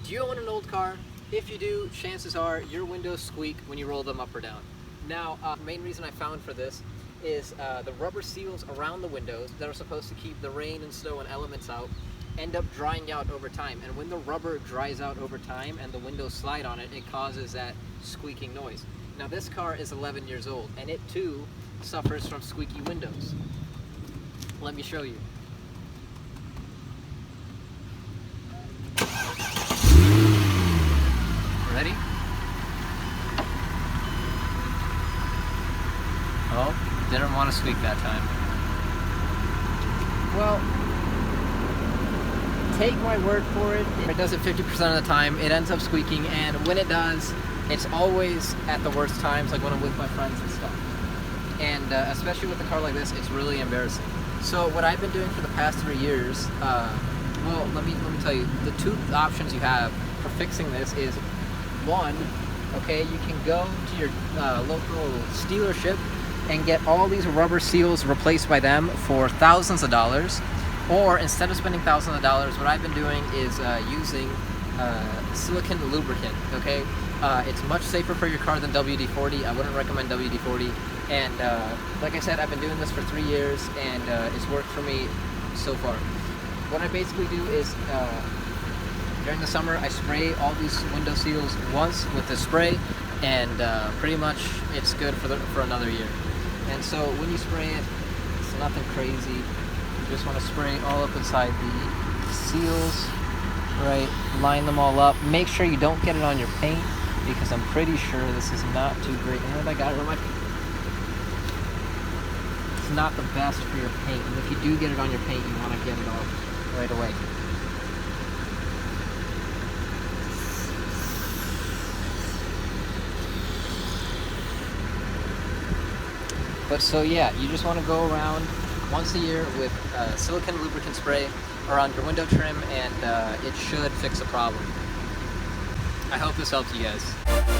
Do you own an old car? If you do, chances are your windows squeak when you roll them up or down. Now, the main reason I found for this is the rubber seals around the windows that are supposed to keep the rain and snow and elements out end up drying out over time. And when the rubber dries out over time and the windows slide on it, it causes that squeaking noise. Now, this car is 11 years old and it too suffers from squeaky windows. Let me show you. Ready? Oh, didn't want to squeak that time. Well, take my word for it. It does it 50% of the time. It ends up squeaking, and when it does, it's always at the worst times, like when I'm with my friends and stuff. And especially with a car like this, it's really embarrassing. So what I've been doing for the past 3 years, well, let me tell you, the two options you have for fixing this is, one, okay, you can go to your local dealership and get all these rubber seals replaced by them for thousands of dollars. Or instead of spending thousands of dollars, what I've been doing is using silicone lubricant, okay? It's much safer for your car than WD-40. I wouldn't recommend WD-40. And like I said, I've been doing this for 3 years, and it's worked for me so far. What I basically do is, during the summer, I spray all these window seals once with the spray, and pretty much it's good for another year. And so when you spray it, it's nothing crazy. You just want to spray all up inside the seals, right? Line them all up. Make sure you don't get it on your paint, because I'm pretty sure this is not too great. And I got it on my paint. It's not the best for your paint, and if you do get it on your paint, you want to get it off right away. But so yeah, you just want to go around once a year with silicone lubricant spray around your window trim, and it should fix the problem. I hope this helped you guys.